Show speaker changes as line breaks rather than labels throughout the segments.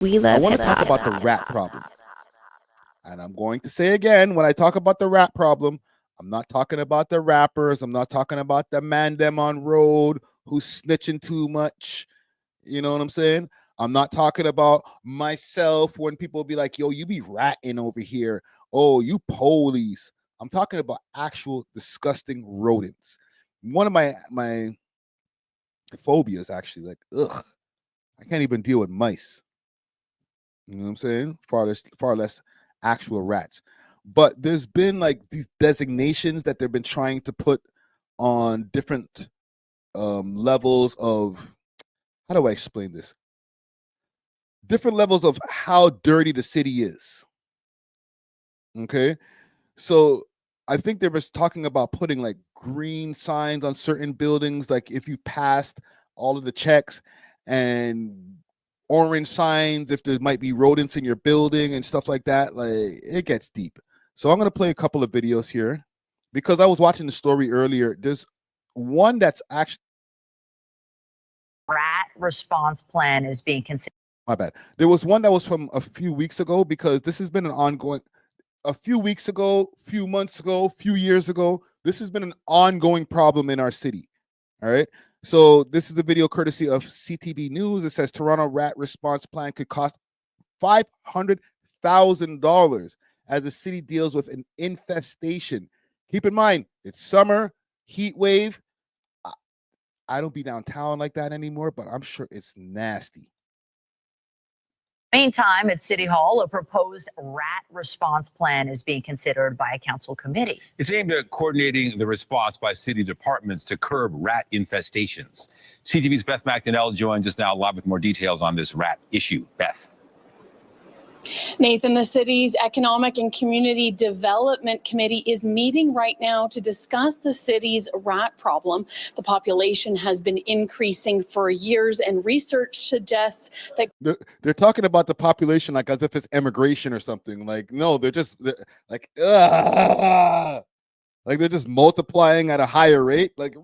We
I
love
want
hip
to talk
hop.
about the rat problem. And I'm going to say again, when I talk about the rat problem, I'm not talking about the rappers. I'm not talking about the man them on road who's snitching too much. You know what I'm saying? I'm not talking about myself when people be like, yo, you be ratting over here. Oh, you police. I'm talking about actual disgusting rodents. One of my phobias actually, like, ugh, I can't even deal with mice. You know what I'm saying? Far less actual rats. But there's been like these designations that they've been trying to put on different levels of, how do I explain this? Different levels of how dirty the city is. Okay. So I think they were talking about putting like green signs on certain buildings, like if you passed all of the checks, and orange signs if there might be rodents in your building and stuff like that. Like, it gets deep. So I'm gonna play a couple of videos here because I was watching the story earlier. There's one that's actually
rat response plan is being considered.
my bad. There was one that was from a few weeks ago because this has been an ongoing. A few weeks ago, few months ago, few years ago, this has been an ongoing problem in our city. All right. So this is a video courtesy of CTV News. It says Toronto rat response plan could cost $500,000 as the city deals with an infestation. Keep in mind, it's summer, heat wave. I don't be downtown like that anymore, but I'm sure it's nasty.
Meantime, at City Hall, a proposed rat response plan is being considered by a council committee.
It's aimed at coordinating the response by city departments to curb rat infestations. CTV's Beth McDonnell joins us now live with more details on this rat issue. Beth.
Nathan, the city's Economic and Community Development Committee is meeting right now to discuss the city's rat problem. The population has been increasing for years, and research suggests that
they're talking about the population like as if it's immigration or something. Like, no, they're like they're just multiplying at a higher rate. Like,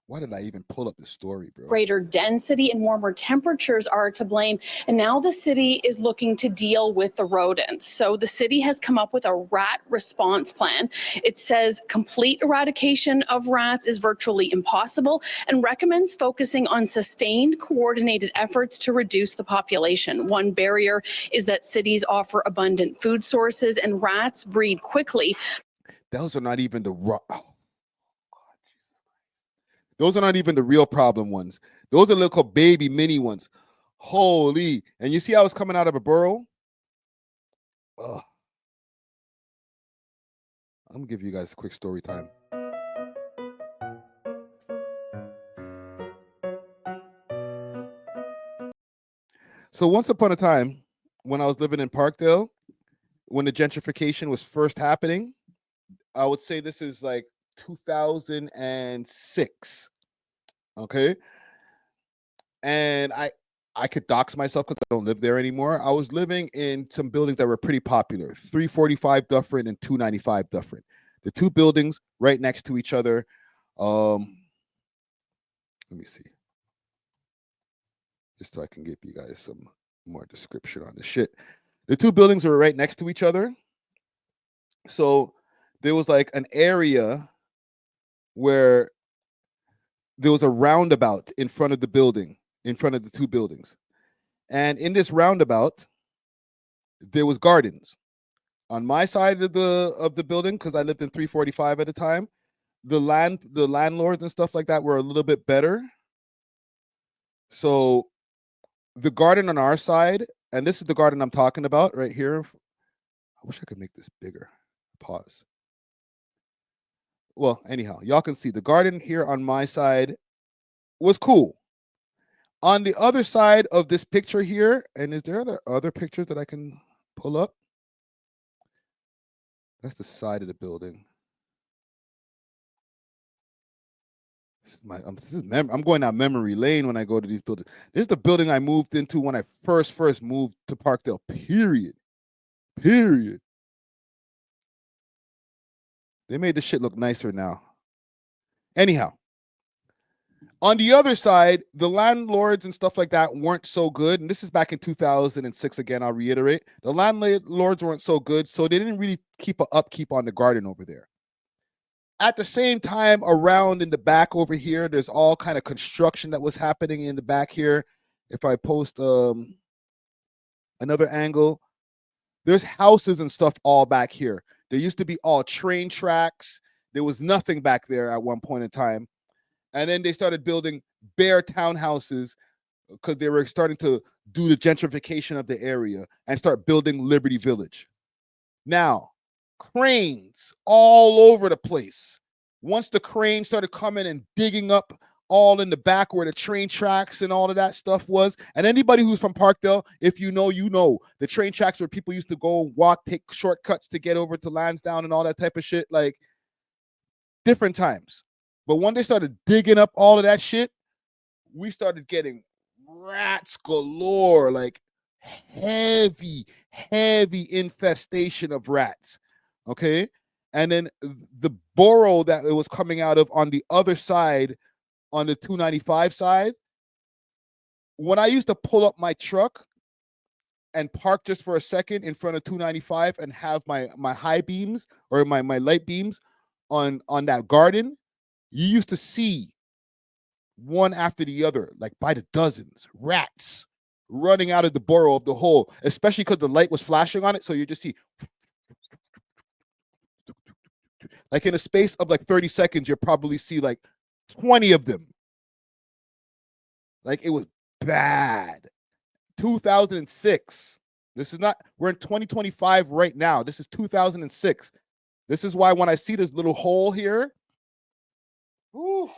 why did I even pull up the story, bro?
greater density and warmer temperatures are to blame. And now the city is looking to deal with the rodents. So the city has come up with a rat response plan. It says complete eradication of rats is virtually impossible and recommends focusing on sustained, coordinated efforts to reduce the population. One barrier is that cities offer abundant food sources and rats breed quickly.
Those are not even the raw. Those are not even the real problem ones. Those are little baby mini ones. Holy. And you see how it's coming out of a burrow? Ugh. I'm going to give you guys a quick story time. So once upon a time, when I was living in Parkdale, when the gentrification was first happening, I would say this is like 2006. Okay. And I could dox myself because I don't live there anymore. I was living in some buildings that were pretty popular, 345 Dufferin and 295 Dufferin. The two buildings right next to each other. Let me see. Just so I can give you guys some more description on the shit. The two buildings were right next to each other. So there was like an area where there was a roundabout in front of the building, in front of the two buildings. And in this roundabout, there was gardens. On my side of the building, because I lived in 345 at the time, the landlords and stuff like that were a little bit better. So the garden on our side, and this is the garden I'm talking about right here. I wish I could make this bigger. Pause. Well, anyhow, y'all can see the garden here on my side was cool. On the other side of this picture here, and is there other pictures that I can pull up? That's the side of the building. I'm going down memory lane when I go to these buildings. This is the building I moved into when I first moved to Parkdale. Period. They made this shit look nicer now. Anyhow, On the other side, the landlords and stuff like that weren't so good. And this is back in 2006 again, I'll reiterate. The landlords weren't so good, so they didn't really keep an upkeep on the garden over there. At the same time, around in the back over here, there's all kind of construction that was happening in the back here. If I post another angle, there's houses and stuff all back here. There used to be all train tracks. There was nothing back there at one point in time. And then they started building bare townhouses because they were starting to do the gentrification of the area and start building Liberty Village. Now, cranes all over the place. Once the crane started coming and digging up all in the back where the train tracks and all of that stuff was. And anybody who's from Parkdale, if you know, the train tracks where people used to go walk, take shortcuts to get over to Lansdowne and all that type of shit, like different times. But when they started digging up all of that shit, we started getting rats galore, like heavy infestation of rats. Okay. And then the borough that it was coming out of on the other side, on the 295 side, when I used to pull up my truck and park just for a second in front of 295 and have my high beams or my light beams on that garden, you used to see one after the other, like by the dozens, rats running out of the borough of the hole, especially because the light was flashing on it. So you just see, like in a space of like 30 seconds, you'll probably see like 20 of them. Like it was bad. 2006. This is not, we're in 2025 right now. This is 2006. This is why when I see this little hole here, whew,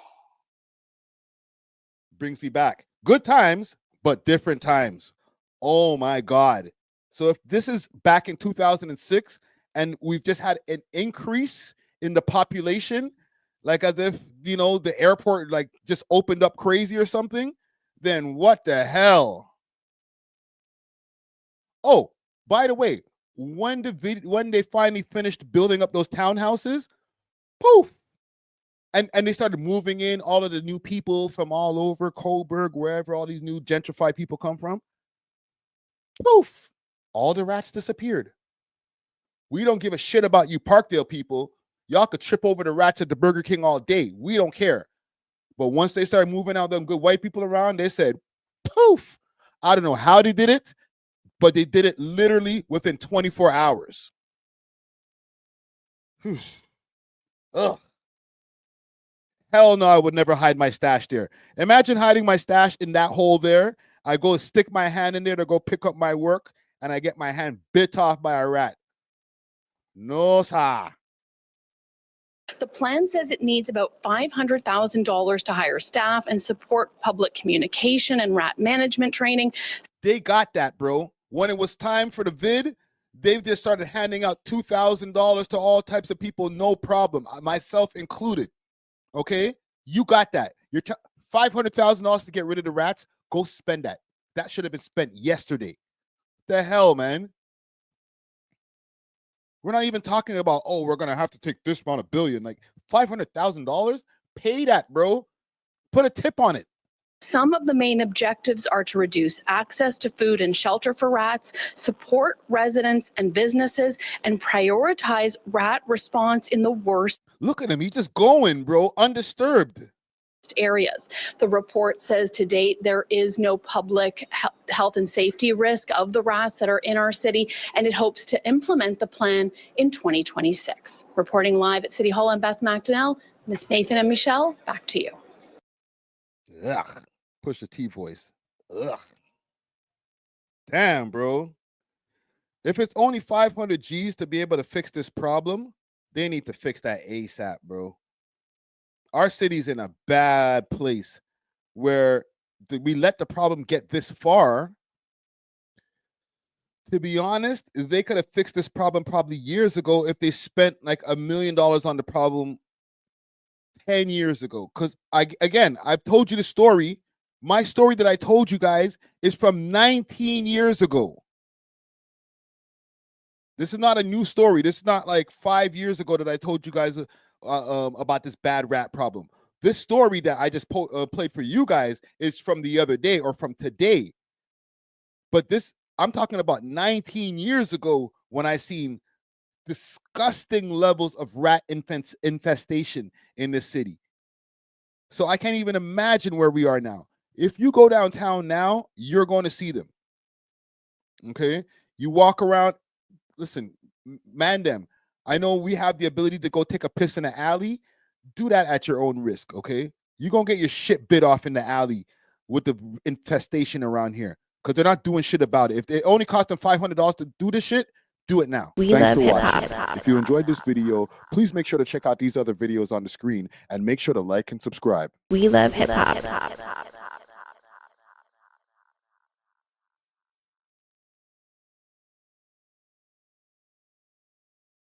brings me back. Good times, but different times. Oh my God. So if this is back in 2006 and we've just had an increase in the population, like as if, the airport like just opened up crazy or something, then what the hell? Oh, by the way, when they finally finished building up those townhouses, poof, and they started moving in all of the new people from all over Coburg, wherever all these new gentrified people come from, poof, all the rats disappeared. We don't give a shit about you Parkdale people. Y'all could trip over the rats at the Burger King all day. We don't care. But once they started moving out them good white people around, they said, poof. I don't know how they did it, but they did it literally within 24 hours. Ugh. Hell no, I would never hide my stash there. Imagine hiding my stash in that hole there. I go stick my hand in there to go pick up my work, and I get my hand bit off by a rat. No, sir.
The plan says it needs about $500,000 to hire staff and support public communication and rat management training.
They got that, bro. When it was time for the vid, they've just started handing out $2,000 to all types of people, no problem, myself included. Okay? You got that. You're $500,000 to get rid of the rats. Go spend that. That should have been spent yesterday. The hell, man? We're not even talking about, oh, we're going to have to take this amount of billion. Like $500,000? Pay that, bro. Put a tip on it.
Some of the main objectives are to reduce access to food and shelter for rats, support residents and businesses, and prioritize rat response in the worst.
Look at him. He's just going, bro, undisturbed.
Areas. The report says to date there is no public health and safety risk of the rats that are in our city, and it hopes to implement the plan in 2026. Reporting live at City Hall, I'm Beth McDonnell. Nathan and Michelle, back to you.
Ugh. Push the T voice. Ugh. Damn, bro. If it's only 500 G's to be able to fix this problem, they need to fix that ASAP, bro. Our city's in a bad place where we let the problem get this far. To be honest, they could have fixed this problem probably years ago if they spent like $1 million on the problem 10 years ago. Because I've told you the story. My story that I told you guys is from 19 years ago. This is not a new story. This is not like 5 years ago that I told you guys about this bad rat problem. This story that I just played for you guys is from the other day or from today. But this, I'm talking about 19 years ago when I seen disgusting levels of rat infestation in the city. So I can't even imagine where we are now. If you go downtown now, you're going to see them. Okay? You walk around, listen, man them. I know we have the ability to go take a piss in the alley. Do that at your own risk, okay? You're going to get your shit bit off in the alley with the infestation around here because they're not doing shit about it. If it only cost them $500 to do this shit, do it now. Thanks for watching. If you enjoyed this video, please make sure to check out these other videos on the screen and make sure to like and subscribe.
We love hip hop.